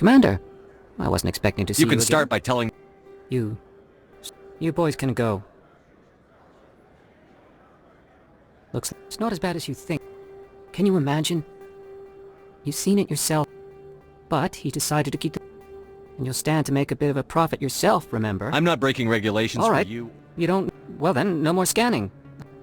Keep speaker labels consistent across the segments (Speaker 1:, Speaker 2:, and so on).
Speaker 1: Commander, I wasn't expecting to see you
Speaker 2: You can
Speaker 1: again.
Speaker 2: start by telling...
Speaker 1: You boys can go. Looks like it's not as bad as you think. Can you imagine? You've seen it yourself. But he decided to keep the... And you'll stand to make a bit of a profit yourself, remember?
Speaker 2: I'm not breaking regulations
Speaker 1: All right.
Speaker 2: for you.
Speaker 1: You don't... Well then, no more scanning.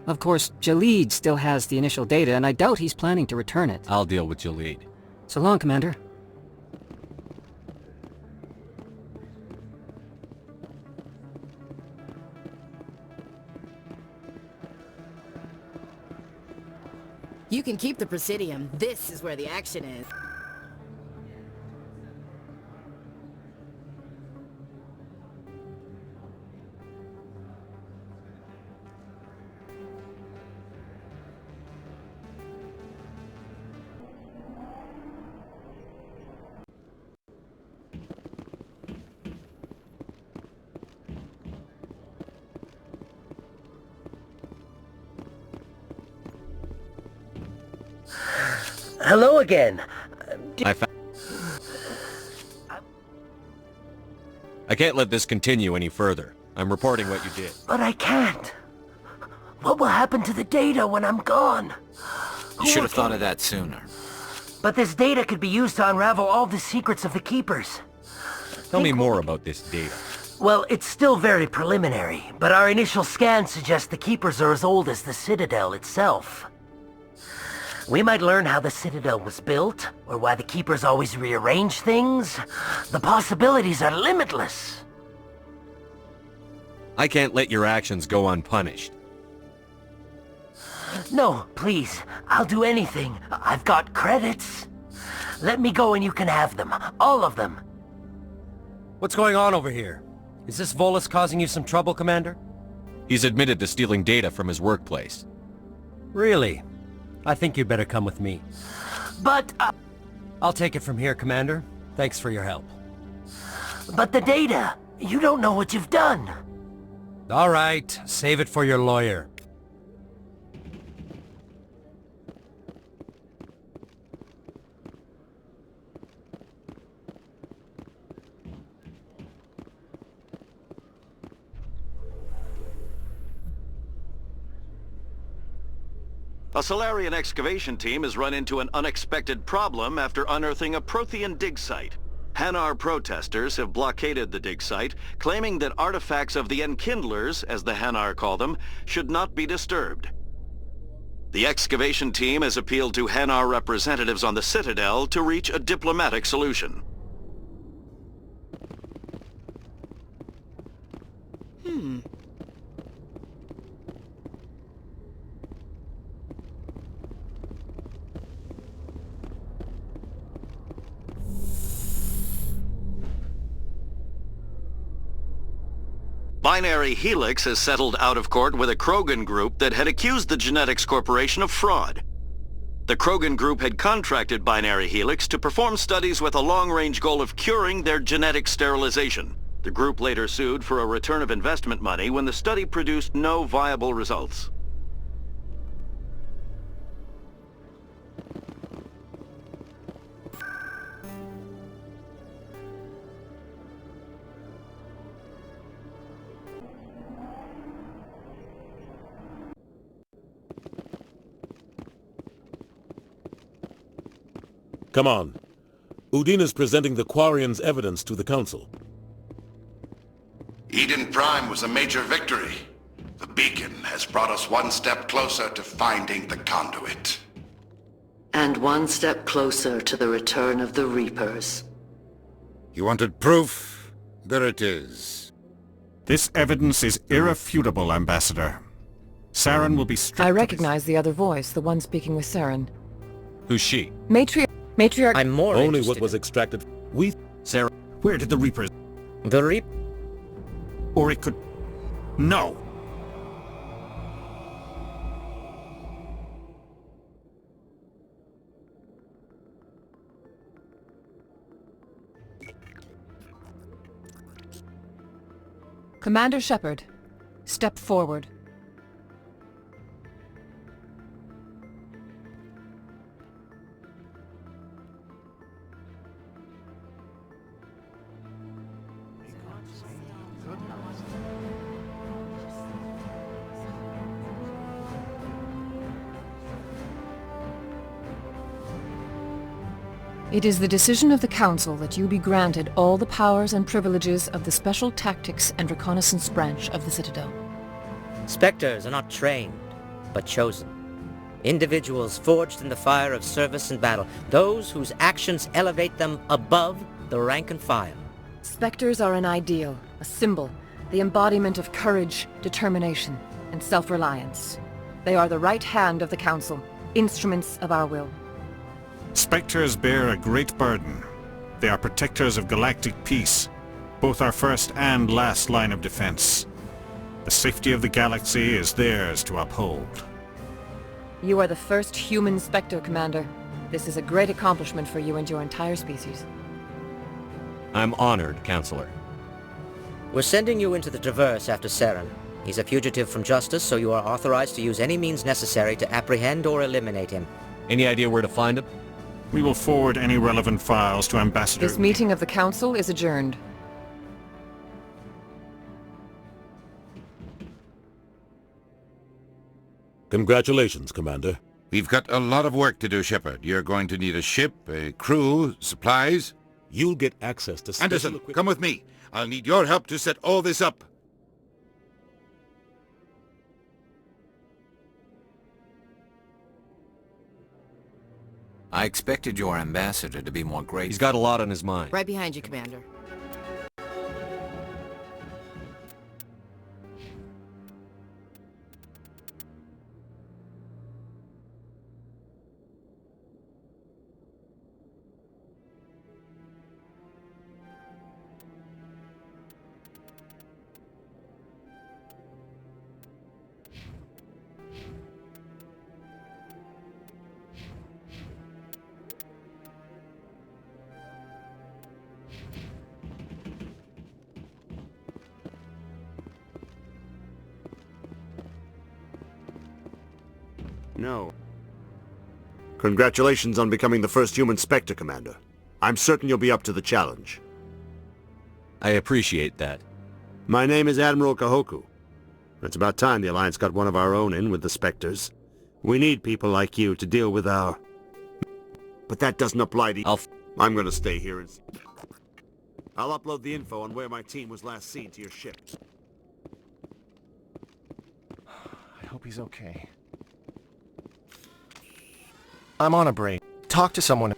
Speaker 1: Of course, Jalid still has the initial data, and I doubt he's planning to return it.
Speaker 2: I'll deal with Jalid.
Speaker 1: So long, Commander.
Speaker 3: You can keep the Presidium. This is where the action is.
Speaker 4: Hello again.
Speaker 2: I can't let this continue any further. I'm reporting what you did.
Speaker 4: But I can't. What will happen to the data when I'm gone?
Speaker 5: You should have thought of that sooner.
Speaker 4: But this data could be used to unravel all the secrets of the Keepers.
Speaker 2: Tell me more about this data.
Speaker 4: Well, it's still very preliminary, but our initial scans suggest the Keepers are as old as the Citadel itself. We might learn how the Citadel was built, or why the Keepers always rearrange things. The possibilities are limitless.
Speaker 2: I can't let your actions go unpunished.
Speaker 4: No, please. I'll do anything. I've got credits. Let me go and you can have them. All of them.
Speaker 6: What's going on over here? Is this Volus causing you some trouble, Commander?
Speaker 2: He's admitted to stealing data from his workplace.
Speaker 6: Really? I think you'd better come with me.
Speaker 4: But,
Speaker 6: I'll take it from here, Commander. Thanks for your help.
Speaker 4: But the data! You don't know what you've done!
Speaker 6: All right, save it for your lawyer.
Speaker 7: A Solarian excavation team has run into an unexpected problem after unearthing a Prothean dig site. Hanar protesters have blockaded the dig site, claiming that artifacts of the Enkindlers, as the Hanar call them, should not be disturbed. The excavation team has appealed to Hanar representatives on the Citadel to reach a diplomatic solution. Binary Helix has settled out of court with a Krogan group that had accused the Genetics Corporation of fraud. The Krogan group had contracted Binary Helix to perform studies with a long-range goal of curing their genetic sterilization. The group later sued for a return of investment money when the study produced no viable results.
Speaker 8: Come on. Udin is presenting the Quarians' evidence to the Council.
Speaker 9: Eden Prime was a major victory. The beacon has brought us one step closer to finding the conduit.
Speaker 10: And one step closer to the return of the Reapers.
Speaker 5: You wanted proof? There it is.
Speaker 11: This evidence is irrefutable, Ambassador. Saren will be stripped.
Speaker 12: I recognize the other voice, the one speaking with Saren.
Speaker 2: Who's she?
Speaker 12: Matriarch.
Speaker 1: I'm more
Speaker 8: Only
Speaker 1: interested
Speaker 8: what was extracted. We...
Speaker 2: Sarah.
Speaker 11: Where did the Reapers...
Speaker 1: The Reap...
Speaker 11: Or it could... No!
Speaker 12: Commander Shepard, step forward. It is the decision of the Council that you be granted all the powers and privileges of the Special Tactics and Reconnaissance Branch of the Citadel.
Speaker 13: Spectres are not trained, but chosen. Individuals forged in the fire of service and battle, those whose actions elevate them above the rank and file.
Speaker 12: Spectres are an ideal, a symbol, the embodiment of courage, determination, and self-reliance. They are the right hand of the Council, instruments of our will.
Speaker 11: Spectres bear a great burden. They are protectors of galactic peace, both our first and last line of defense. The safety of the galaxy is theirs to uphold.
Speaker 12: You are the first human Spectre, Commander. This is a great accomplishment for you and your entire species.
Speaker 2: I'm honored, Counselor.
Speaker 13: We're sending you into the Traverse after Saren. He's a fugitive from justice, so you are authorized to use any means necessary to apprehend or eliminate him.
Speaker 2: Any idea where to find him?
Speaker 11: We will forward any relevant files to Ambassador...
Speaker 12: This meeting of the Council is adjourned.
Speaker 8: Congratulations, Commander.
Speaker 5: We've got a lot of work to do, Shepard. You're going to need a ship, a crew, supplies.
Speaker 8: You'll get access to special
Speaker 5: Anderson,
Speaker 8: equipment.
Speaker 5: come with me. I'll need your help to set all this up.
Speaker 14: I expected your ambassador to be more grateful.
Speaker 2: He's got a lot on his mind.
Speaker 3: Right behind you, Commander.
Speaker 15: No. Congratulations on becoming the first human Spectre, Commander. I'm certain you'll be up to the challenge.
Speaker 2: I appreciate that.
Speaker 15: My name is Admiral Kahoku. It's about time the Alliance got one of our own in with the Spectres. We need people like you to deal with our... But that doesn't apply to... I'm gonna stay here and... I'll upload the info on where my team was last seen to your ship.
Speaker 6: I hope he's okay. I'm on a break. Talk to someone.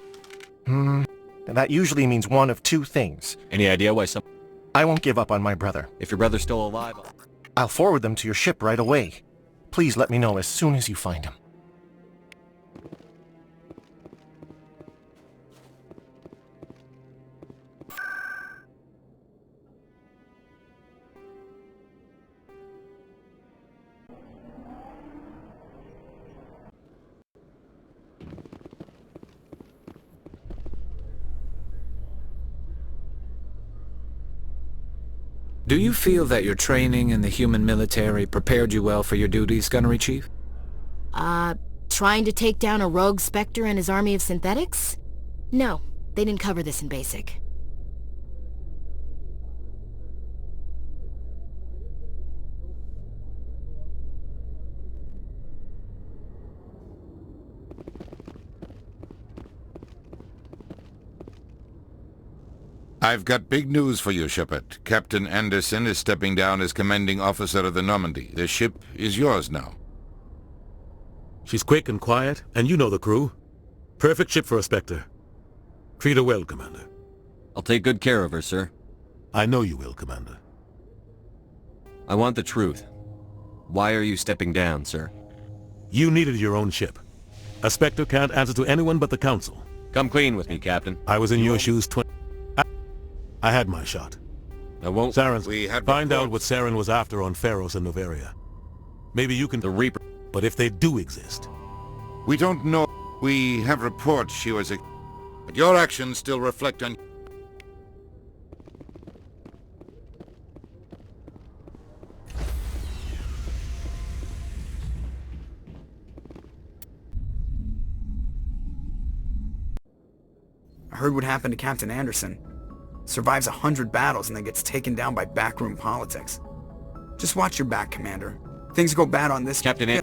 Speaker 6: That usually means one of two things.
Speaker 2: Any idea why some...
Speaker 6: I won't give up on my brother.
Speaker 2: If your brother's still alive...
Speaker 6: I'll forward them to your ship right away. Please let me know as soon as you find him.
Speaker 14: Do you feel that your training in the human military prepared you well for your duties, Gunnery Chief?
Speaker 3: Trying to take down a rogue Spectre and his army of synthetics? No, they didn't cover this in basic.
Speaker 5: I've got big news for you, Shepard. Captain Anderson is stepping down as commanding officer of the Normandy. The ship is yours now.
Speaker 8: She's quick and quiet, and you know the crew. Perfect ship for a Spectre. Treat her well, Commander.
Speaker 2: I'll take good care of her, sir.
Speaker 8: I know you will, Commander.
Speaker 2: I want the truth. Why are you stepping down, sir?
Speaker 8: You needed your own ship. A Spectre can't answer to anyone but the Council.
Speaker 2: Come clean with me, Captain.
Speaker 8: I was in your shoes I had my shot.
Speaker 2: I won't...
Speaker 8: Find out what Saren was after on Pharos and Noveria. Maybe you can...
Speaker 2: The Reaper...
Speaker 8: But if they do exist...
Speaker 5: We don't know. We have reports she was a... But your actions still reflect on...
Speaker 16: I heard what happened to Captain Anderson. Survives 100 battles and then gets taken down by backroom politics. Just watch your back, Commander. Things go bad on this...
Speaker 2: Captain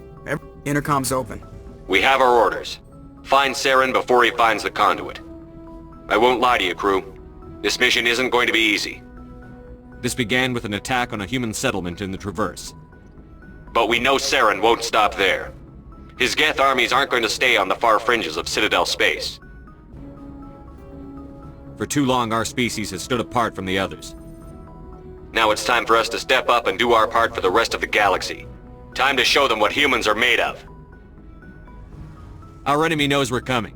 Speaker 16: Intercom's open.
Speaker 17: We have our orders. Find Saren before he finds the conduit. I won't lie to you, crew. This mission isn't going to be easy.
Speaker 2: This began with an attack on a human settlement in the Traverse.
Speaker 17: But we know Saren won't stop there. His Geth armies aren't going to stay on the far fringes of Citadel space.
Speaker 2: For too long, our species has stood apart from the others.
Speaker 17: Now it's time for us to step up and do our part for the rest of the galaxy. Time to show them what humans are made of.
Speaker 2: Our enemy knows we're coming.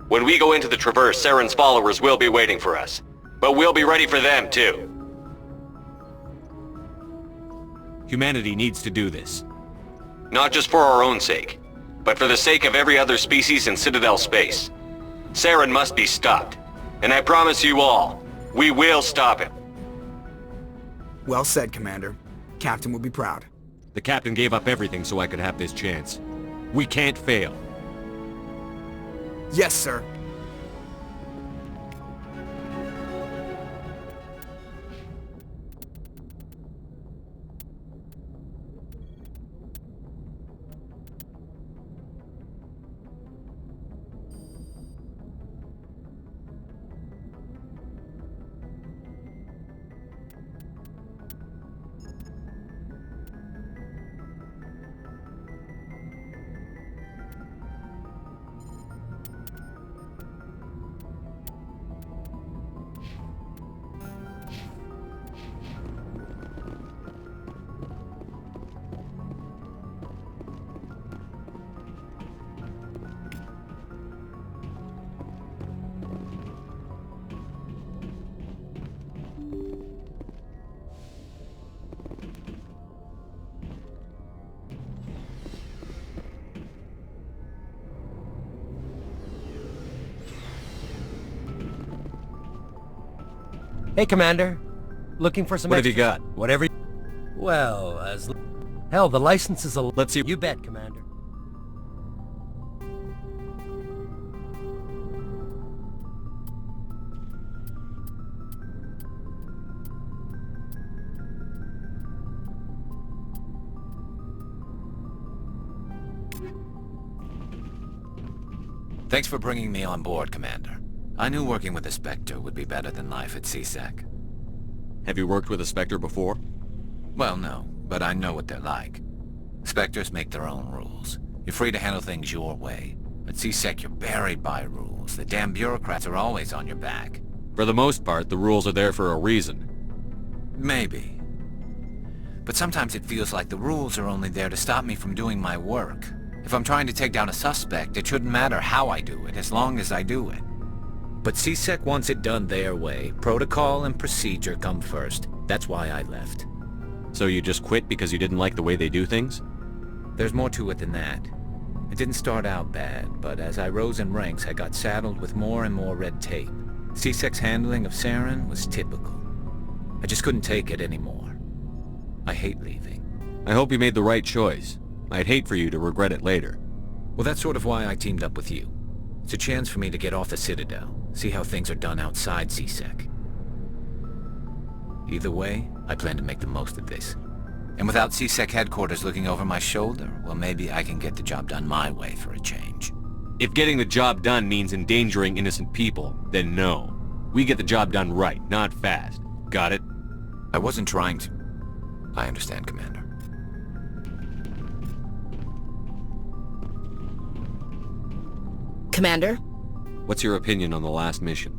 Speaker 17: When we go into the Traverse, Saren's followers will be waiting for us. But we'll be ready for them, too.
Speaker 2: Humanity needs to do this.
Speaker 17: Not just for our own sake, but for the sake of every other species in Citadel space. Saren must be stopped. And I promise you all, we will stop him.
Speaker 16: Well said, Commander. Captain will be proud.
Speaker 2: The Captain gave up everything so I could have this chance. We can't fail.
Speaker 16: Yes, sir.
Speaker 4: Hey, Commander. Looking for some
Speaker 2: What have you
Speaker 4: extras?
Speaker 2: got?
Speaker 4: Whatever you... Well, as... Hell, the license is a...
Speaker 2: Let's see...
Speaker 4: You bet, Commander.
Speaker 14: Thanks for bringing me on board, Commander. I knew working with a Spectre would be better than life at CSEC.
Speaker 2: Have you worked with a Spectre before?
Speaker 14: Well, no, but I know what they're like. Spectres make their own rules. You're free to handle things your way. At CSEC, you're buried by rules. The damn bureaucrats are always on your back.
Speaker 2: For the most part, the rules are there for a reason.
Speaker 14: Maybe. But sometimes it feels like the rules are only there to stop me from doing my work. If I'm trying to take down a suspect, it shouldn't matter how I do it, as long as I do it. But CSEC wants it done their way. Protocol and procedure come first. That's why I left.
Speaker 2: So you just quit because you didn't like the way they do things?
Speaker 14: There's more to it than that. It didn't start out bad, but as I rose in ranks, I got saddled with more and more red tape. CSEC's handling of Saren was typical. I just couldn't take it anymore. I hate leaving.
Speaker 2: I hope you made the right choice. I'd hate for you to regret it later.
Speaker 14: Well, that's sort of why I teamed up with you. It's a chance for me to get off the Citadel, see how things are done outside CSEC. Either way, I plan to make the most of this. And without CSEC headquarters looking over my shoulder, well, maybe I can get the job done my way for a change.
Speaker 2: If getting the job done means endangering innocent people, then no. We get the job done right, not fast. Got it?
Speaker 14: I wasn't trying to... I understand, Commander.
Speaker 3: Commander?
Speaker 2: What's your opinion on the last mission?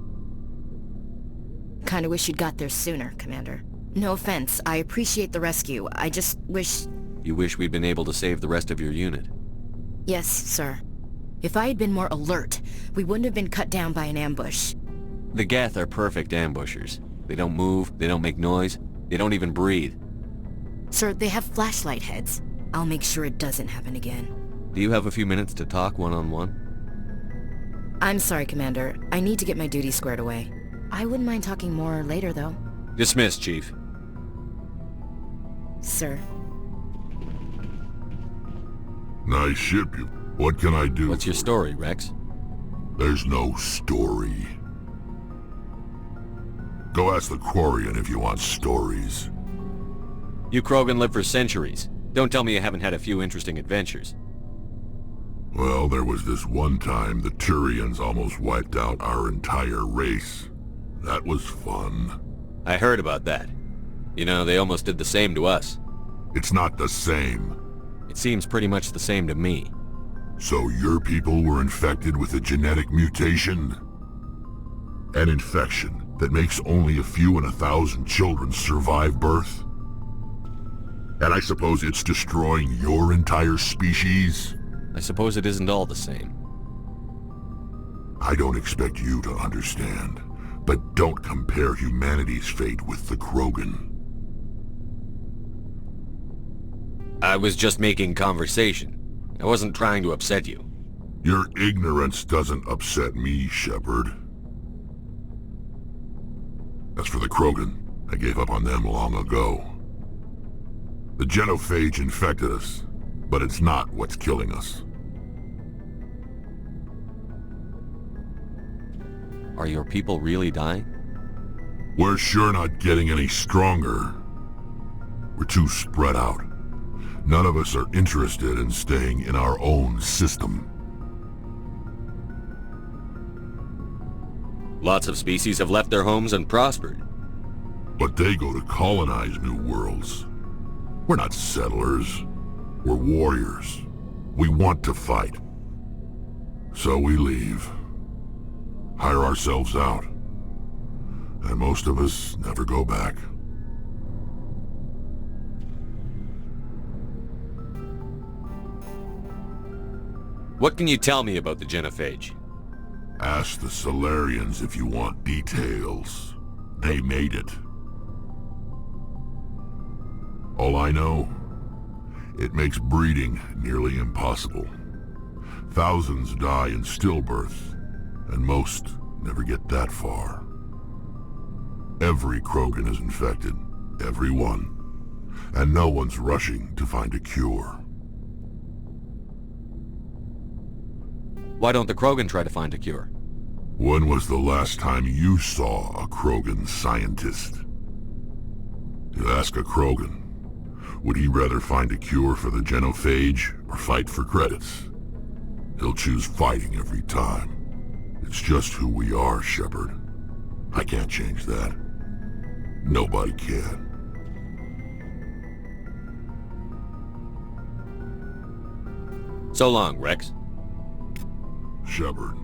Speaker 3: Kinda wish you'd got there sooner, Commander. No offense, I appreciate the rescue. I just wish...
Speaker 2: You wish we'd been able to save the rest of your unit?
Speaker 3: Yes, sir. If I had been more alert, we wouldn't have been cut down by an ambush.
Speaker 2: The Geth are perfect ambushers. They don't move, they don't make noise, they don't even breathe.
Speaker 3: Sir, they have flashlight heads. I'll make sure it doesn't happen again.
Speaker 2: Do you have a few minutes to talk one-on-one?
Speaker 3: I'm sorry, Commander. I need to get my duties squared away. I wouldn't mind talking more later, though.
Speaker 2: Dismissed, Chief.
Speaker 3: Sir.
Speaker 18: Nice ship, you. What can I do?
Speaker 2: What's your story, Rex?
Speaker 18: There's no story. Go ask the Quarian if you want stories.
Speaker 2: You Krogan live for centuries. Don't tell me you haven't had a few interesting adventures.
Speaker 18: Well, there was this one time the Turians almost wiped out our entire race. That was fun.
Speaker 2: I heard about that. You know, they almost did the same to us.
Speaker 18: It's not the same.
Speaker 2: It seems pretty much the same to me.
Speaker 18: So your people were infected with a genetic mutation? An infection that makes only a few in 1,000 children survive birth? And I suppose it's destroying your entire species?
Speaker 2: I suppose it isn't all the same.
Speaker 18: I don't expect you to understand, but don't compare humanity's fate with the Krogan.
Speaker 2: I was just making conversation. I wasn't trying to upset you.
Speaker 18: Your ignorance doesn't upset me, Shepard. As for the Krogan, I gave up on them long ago. The genophage infected us, but it's not what's killing us.
Speaker 2: Are your people really dying?
Speaker 18: We're sure not getting any stronger. We're too spread out. None of us are interested in staying in our own system.
Speaker 2: Lots of species have left their homes and prospered.
Speaker 18: But they go to colonize new worlds. We're not settlers. We're warriors. We want to fight. So we leave. Hire ourselves out. And most of us never go back.
Speaker 2: What can you tell me about the genophage?
Speaker 18: Ask the Solarians if you want details. They made it. All I know, it makes breeding nearly impossible. Thousands die in stillbirth, and most never get that far. Every Krogan is infected, every one, and no one's rushing to find a cure.
Speaker 2: Why don't the Krogan try to find a cure?
Speaker 18: When was the last time you saw a Krogan scientist? You ask a Krogan, would he rather find a cure for the genophage or fight for credits? He'll choose fighting every time. It's just who we are, Shepard. I can't change that. Nobody can.
Speaker 2: So long, Rex.
Speaker 18: Shepard.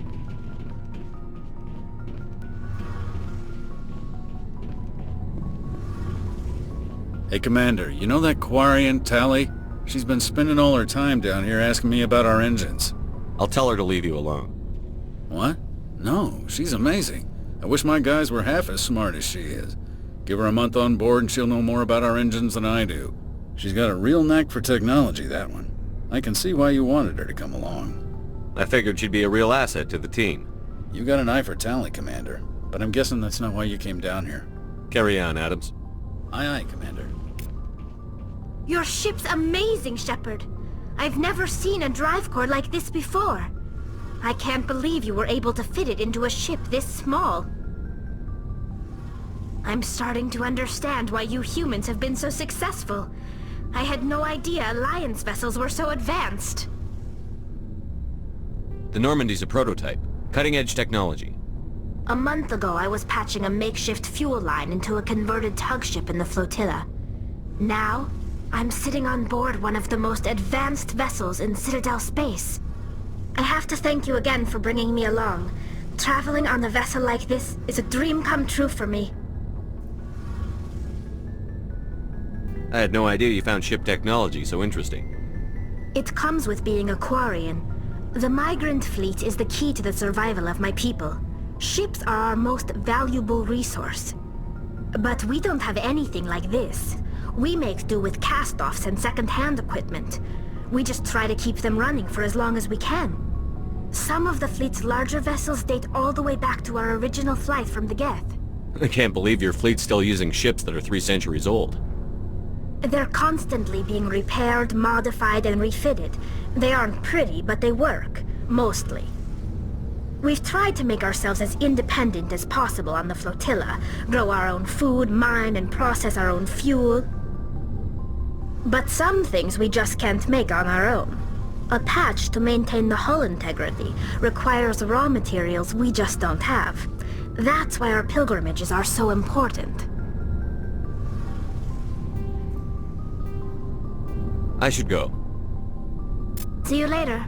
Speaker 19: Hey, Commander, you know that Quarian, Tally? She's been spending all her time down here asking me about our engines.
Speaker 2: I'll tell her to leave you alone.
Speaker 19: What? No, she's amazing. I wish my guys were half as smart as she is. Give her a month on board and she'll know more about our engines than I do. She's got a real knack for technology, that one. I can see why you wanted her to come along.
Speaker 2: I figured she'd be a real asset to the team.
Speaker 19: You got an eye for Tally, Commander, but I'm guessing that's not why you came down here.
Speaker 2: Carry on, Adams.
Speaker 19: Aye, aye, Commander.
Speaker 20: Your ship's amazing, Shepard. I've never seen a drive core like this before. I can't believe you were able to fit it into a ship this small. I'm starting to understand why you humans have been so successful. I had no idea Alliance vessels were so advanced.
Speaker 2: The Normandy's a prototype. Cutting-edge technology.
Speaker 20: A month ago, I was patching a makeshift fuel line into a converted tug ship in the flotilla. Now, I'm sitting on board one of the most advanced vessels in Citadel space. I have to thank you again for bringing me along. Traveling on a vessel like this is a dream come true for me.
Speaker 2: I had no idea you found ship technology so interesting.
Speaker 20: It comes with being a Quarian. The migrant fleet is the key to the survival of my people. Ships are our most valuable resource. But we don't have anything like this. We make do with cast-offs and second-hand equipment. We just try to keep them running for as long as we can. Some of the fleet's larger vessels date all the way back to our original flight from the Geth.
Speaker 2: I can't believe your fleet's still using ships that are 3 centuries old.
Speaker 20: They're constantly being repaired, modified, and refitted. They aren't pretty, but they work. Mostly. We've tried to make ourselves as independent as possible on the flotilla, grow our own food, mine and process our own fuel. But some things we just can't make on our own. A patch to maintain the hull integrity requires raw materials we just don't have. That's why our pilgrimages are so important.
Speaker 2: I should go.
Speaker 20: See you later.